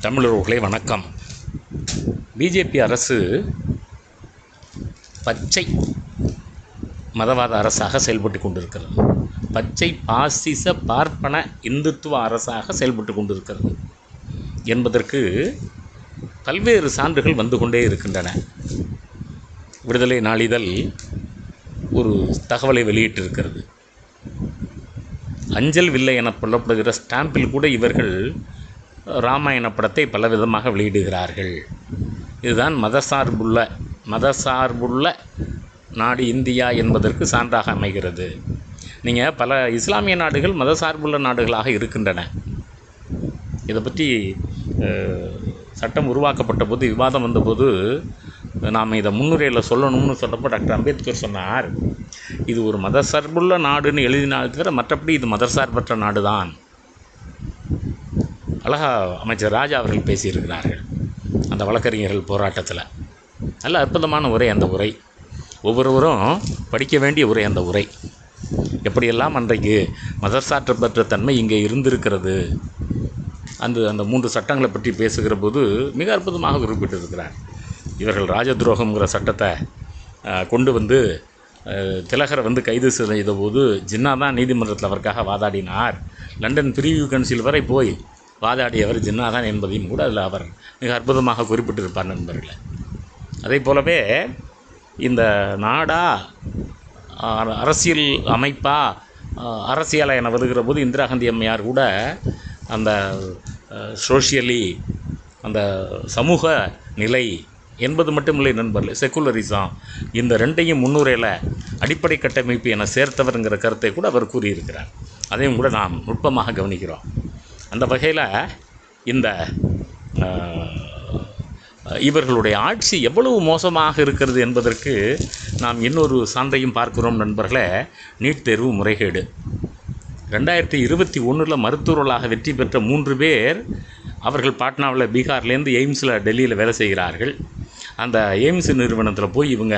தமிழர்களே வணக்கம். பிஜேபி அரசு பச்சை மதவாத அரசாக செயல்பட்டு கொண்டிருக்கிறது. பச்சை பாசிச பார்ப்பன இந்துத்துவ அரசாக செயல்பட்டு கொண்டிருக்கிறது என்பதற்கு பல்வேறு சான்றுகள் வந்து கொண்டே இருக்கின்றன. விடுதலை நாளிதழ் ஒரு தகவலை வெளியிட்டிருக்கிறது. அஞ்சல் வில்லை என சொல்லப்படுகிற ஸ்டாம்பில் கூட இவர்கள் ராமாயண படத்தை பலவிதமாக வெளியிடுகிறார்கள். இதுதான் மதசார்புள்ள நாடு இந்தியா என்பதற்கு சான்றாக அமைகிறது. நீங்கள் பல இஸ்லாமிய நாடுகள் மதசார்புள்ள நாடுகளாக இருக்கின்றன. இதை பற்றி சட்டம் உருவாக்கப்பட்ட போது விவாதம் வந்தபோது நாம் இதை முன்னுரையில் சொல்லணும்னு சொன்னப்போ டாக்டர் அம்பேத்கர் சொன்னார், இது ஒரு மதசார்புள்ள நாடுன்னு எழுதினால் தவிர மற்றபடி இது மதசார்பற்ற நாடு தான். அழகாக அமைச்சர் ராஜா அவர்கள் பேசியிருக்கிறார்கள் அந்த வழக்கறிஞர்கள் போராட்டத்தில். நல்ல அற்புதமான உரை அந்த உரை. ஒவ்வொருவரும் படிக்க வேண்டிய உரை அந்த உரை. எப்படியெல்லாம் அன்றைக்கு மதசார்பற்ற தன்மை இங்கே இருந்திருக்கிறது அந்த 3 சட்டங்களை பற்றி பேசுகிற போது மிக அற்புதமாக குறிப்பிட்டிருக்கிறார். இவர்கள் ராஜதுரோகம்ங்கிற சட்டத்தை கொண்டு வந்து திலகரை கைது செய்த போது ஜின்னா தான் நீதிமன்றத்தில் அவருக்காக வாதாடினார். லண்டன் பிரிவியூ கவுன்சில் வரை போய் வாதாடியவர் ஜின்னா தான் என்பதையும் கூட அதில் அவர் மிக அற்புதமாக குறிப்பிட்டிருப்பார் நண்பர்களே. அதே போலவே இந்த நாடா அரசியல் அமைப்பா அரசியலை என வருகிற போது இந்திரா காந்தி அம்மையார் கூட அந்த சோஷியலி அந்த சமூக நிலை என்பது மட்டுமில்லை நண்பர்களே, செக்குலரிசம் இந்த ரெண்டையும் முன்னுரையில் அடிப்படை கட்டமைப்பு என சேர்த்தவருங்கிற கருத்தை கூட அவர் கூறியிருக்கிறார். அதையும் கூட நாம் நுட்பமாக கவனிக்கிறோம். அந்த வகையில் இந்த இவர்களுடைய ஆட்சி எவ்வளவு மோசமாக இருக்கிறது என்பதற்கு நாம் இன்னொரு சான்றையும் பார்க்கிறோம் நண்பர்களே. நீட் தேர்வு முறைகேடு. 2021 மருத்துவர்களாக வெற்றி பெற்ற 3 பேர் அவர்கள் பாட்னாவில் பீகார்லேருந்து எய்ம்ஸில் டெல்லியில் வேலை செய்கிறார்கள். அந்த எய்ம்ஸ் நிறுவனத்தில் போய் இவங்க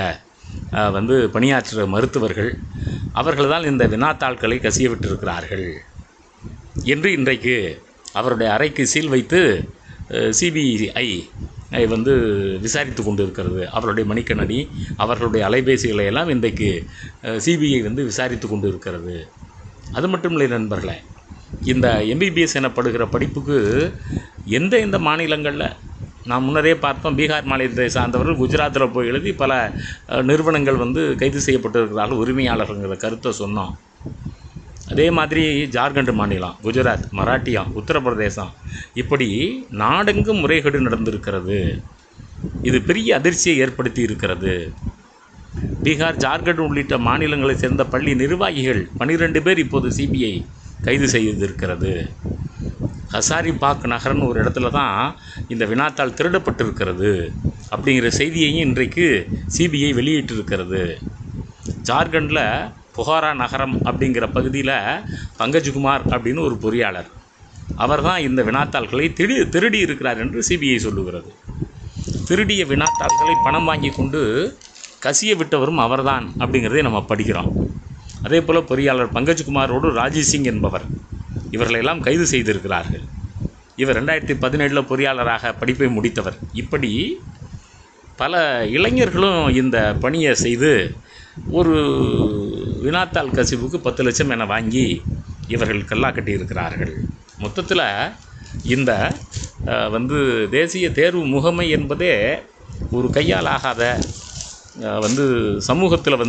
பணியாற்றுகிற மருத்துவர்கள் அவர்கள் தான் இந்த வினாத்தாள்களை கசிய விட்டிருக்கிறார்கள் என்று இன்றைக்கு அவருடைய அறைக்கு சீல் வைத்து சிபிஐ விசாரித்து கொண்டு இருக்கிறது. அவருடைய மணிக்கணனி அவர்களுடைய அலைபேசிகளை எல்லாம் இன்றைக்கு சிபிஐ விசாரித்து கொண்டு இருக்கிறது. அது மட்டும் இல்லை நண்பர்களே, இந்த எம்பிபிஎஸ் எனப்படுகிற படிப்புக்கு எந்த மாநிலங்களில் நாம் முன்னரே பார்த்தோம். பீகார் மாநிலத்தை சார்ந்தவர்கள் குஜராத்தில் போய் எழுதி பல நிறுவனங்கள் கைது செய்யப்பட்டிருக்கிறார்கள் உரிமையாளர்கள்ங்கிற கருத்தை சொன்னோம். அதே மாதிரி ஜார்க்கண்ட் மாநிலம், குஜராத், மராட்டியம், உத்தரப்பிரதேசம் இப்படி நாடெங்கும் முறைகேடு நடந்திருக்கிறது. இது பெரிய அதிர்ச்சியை ஏற்படுத்தி இருக்கிறது. பீகார், ஜார்க்கண்ட் உள்ளிட்ட மாநிலங்களை சேர்ந்த பள்ளி நிர்வாகிகள் 12 பேர் இப்போது சிபிஐ கைது செய்திருக்கிறது. ஹசாரிபாக் நகர்னு ஒரு இடத்துல தான் இந்த வினாத்தாள் திருடப்பட்டிருக்கிறது அப்படிங்கிற செய்தியையும் இன்றைக்கு சிபிஐ வெளியிட்டிருக்கிறது. ஜார்க்கண்டில் புகாரா நகரம் அப்படிங்கிற பகுதியில் பங்கஜ்குமார் அப்படின்னு ஒரு பொறியாளர், அவர் தான் இந்த வினாத்தாள்களை திருடி இருக்கிறார் என்று சிபிஐ சொல்லுகிறது. திருடிய வினாத்தாள்களை பணம் வாங்கி கொண்டு கசிய விட்டவரும் அவர்தான் அப்படிங்கிறதை நம்ம படிக்கிறோம். அதே போல் பொறியாளர் பங்கஜ்குமாரோடு ராஜேஷ் சிங் என்பவர் இவர்களெல்லாம் கைது செய்திருக்கிறார்கள். இவர் 2017 பொறியாளராக படிப்பை முடித்தவர். இப்படி பல இளைஞர்களும் இந்த பணியை செய்து ஒரு வினாத்தாள் கசிவுக்கு 10 லட்சம் என வாங்கி இவர்கள் கல்லா கட்டியிருக்கிறார்கள். மொத்தத்தில் இந்த தேசிய தேர்வு முகமை என்பதே ஒரு கையால் ஆகாத சமூகத்தில்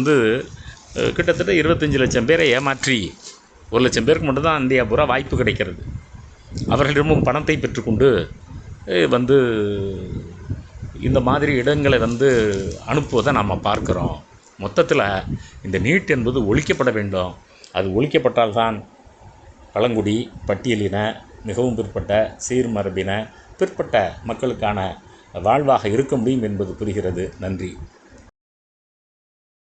கிட்டத்தட்ட 25 லட்சம் பேரை ஏமாற்றி 1 லட்சம் பேருக்கு மட்டும்தான் இந்தியா பூரா வாய்ப்பு கிடைக்கிறது. அவர்களிடமும் பணத்தை பெற்றுக்கொண்டு இந்த மாதிரி இடங்களை அனுப்புவதை நாம் பார்க்குறோம். மொத்தத்தில் இந்த நீட் என்பது ஒழிக்கப்பட வேண்டும். அது ஒழிக்கப்பட்டால்தான் பழங்குடி, பட்டியலின, மிகவும் பிற்பட்ட, சீர்மரபின, பிற்பட்ட மக்களுக்கான வாழ்வாக இருக்க முடியும் என்பது புரிகிறது. நன்றி.